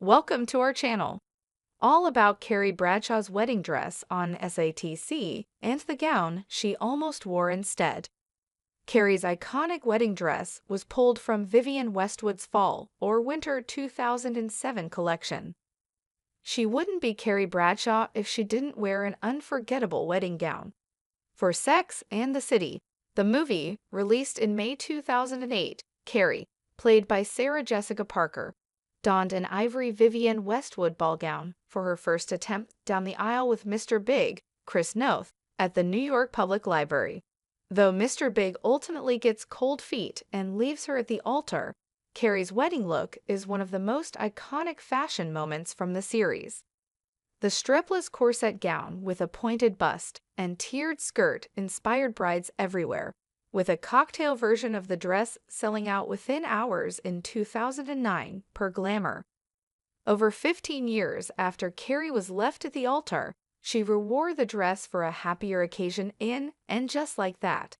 Welcome to our channel. All about Carrie Bradshaw's wedding dress on SATC and the gown she almost wore instead. Carrie's iconic wedding dress was pulled from Vivienne Westwood's fall or winter 2007 collection. She wouldn't be Carrie Bradshaw if she didn't wear an unforgettable wedding gown. For Sex and the City, the movie, released in May 2008, Carrie, played by Sarah Jessica Parker, donned an ivory Vivienne Westwood ball gown for her first attempt down the aisle with Mr. Big, Chris Noth, at the New York Public Library. Though Mr. Big ultimately gets cold feet and leaves her at the altar, Carrie's wedding look is one of the most iconic fashion moments from the series. The strapless corset gown with a pointed bust and tiered skirt inspired brides everywhere, with a cocktail version of the dress selling out within hours in 2009 per Glamour. Over 15 years after Carrie was left at the altar, she rewore the dress for a happier occasion in And Just Like That.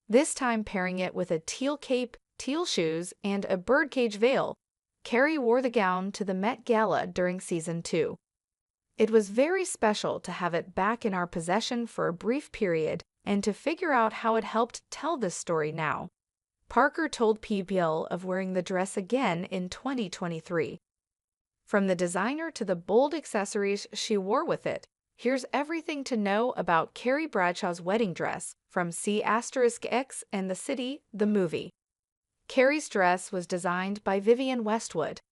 This time pairing it with a teal cape, teal shoes, and a birdcage veil, Carrie wore the gown to the Met Gala during season 2. It was very special to have it back in our possession for a brief period and to figure out how it helped tell this story now. Parker told PBL of wearing the dress again in 2023. From the designer to the bold accessories she wore with it, here's everything to know about Carrie Bradshaw's wedding dress from C*X and the City, the movie. Carrie's dress was designed by Vivienne Westwood.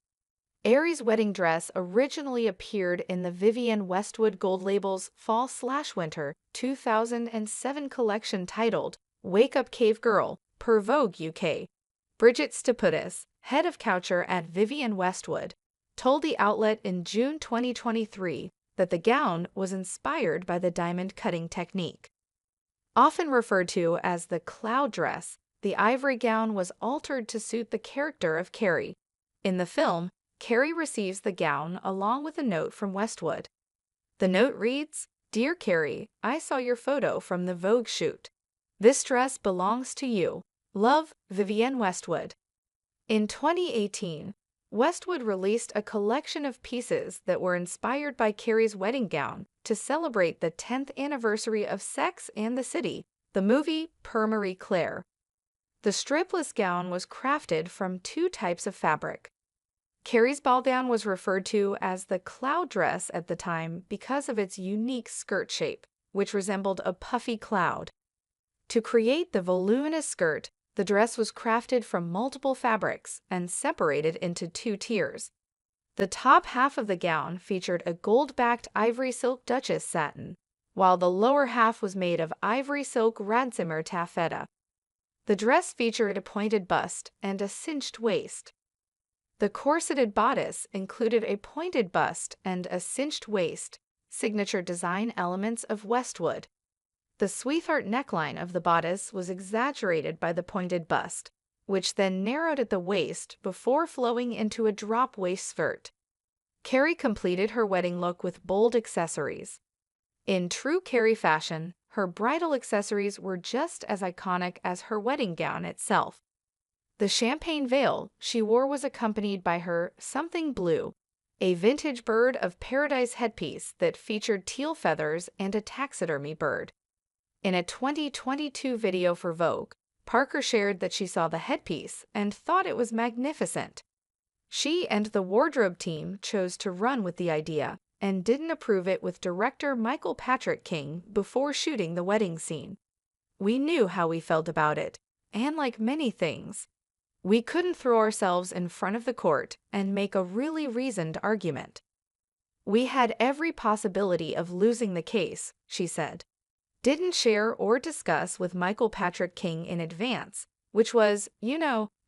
Carrie's wedding dress originally appeared in the Vivienne Westwood Gold Label's Fall/Winter 2007 collection titled Wake Up Cave Girl, per Vogue UK. Bridget Stapoutis, head of couture at Vivienne Westwood, told the outlet in June 2023 that the gown was inspired by the diamond cutting technique. Often referred to as the cloud dress, the ivory gown was altered to suit the character of Carrie. In the film, Carrie receives the gown along with a note from Westwood. The note reads, "Dear Carrie, I saw your photo from the Vogue shoot. This dress belongs to you. Love, Vivienne Westwood." In 2018, Westwood released a collection of pieces that were inspired by Carrie's wedding gown to celebrate the 10th anniversary of Sex and the City, the movie, per Marie Claire. The strapless gown was crafted from 2 types of fabric. Carrie's ball gown was referred to as the cloud dress at the time because of its unique skirt shape, which resembled a puffy cloud. To create the voluminous skirt, the dress was crafted from multiple fabrics and separated into 2 tiers. The top half of the gown featured a gold-backed ivory silk Duchess satin, while the lower half was made of ivory silk Radzimmer taffeta. The dress featured a pointed bust and a cinched waist. The corseted bodice included a pointed bust and a cinched waist, signature design elements of Westwood. The sweetheart neckline of the bodice was exaggerated by the pointed bust, which then narrowed at the waist before flowing into a drop waist skirt. Carrie completed her wedding look with bold accessories. In true Carrie fashion, her bridal accessories were just as iconic as her wedding gown itself. The champagne veil she wore was accompanied by her something blue, a vintage bird of paradise headpiece that featured teal feathers and a taxidermy bird. In a 2022 video for Vogue, Parker shared that she saw the headpiece and thought it was magnificent. She and the wardrobe team chose to run with the idea and didn't approve it with director Michael Patrick King before shooting the wedding scene. "We knew how we felt about it, and like many things, we couldn't throw ourselves in front of the court and make a really reasoned argument. We had every possibility of losing the case," she said. Didn't share or discuss with Michael Patrick King in advance, which was,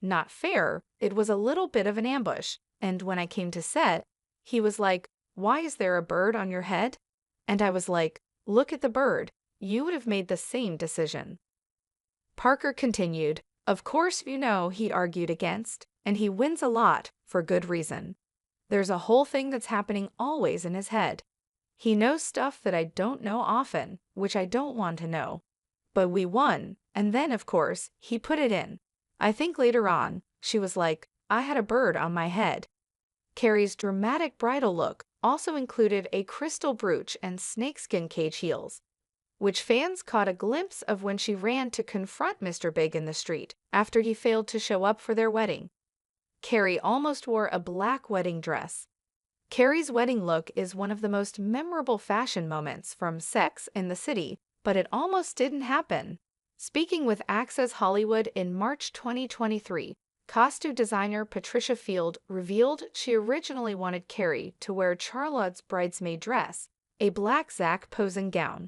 not fair. It was a little bit of an ambush, and when I came to set, he was like, "Why is there a bird on your head?" And I was like, "Look at the bird. You would have made the same decision." Parker continued, "Of course, he argued against, and he wins a lot, for good reason. There's a whole thing that's happening always in his head. He knows stuff that I don't know often, which I don't want to know. But we won, and then, of course, he put it in. I think later on, she was like, I had a bird on my head." Carrie's dramatic bridal look also included a crystal brooch and snakeskin cage heels, which fans caught a glimpse of when she ran to confront Mr. Big in the street after he failed to show up for their wedding. Carrie almost wore a black wedding dress. Carrie's wedding look is one of the most memorable fashion moments from Sex and the City, but it almost didn't happen. Speaking with Access Hollywood in March 2023, costume designer Patricia Field revealed she originally wanted Carrie to wear Charlotte's bridesmaid dress, a black Zac posing gown.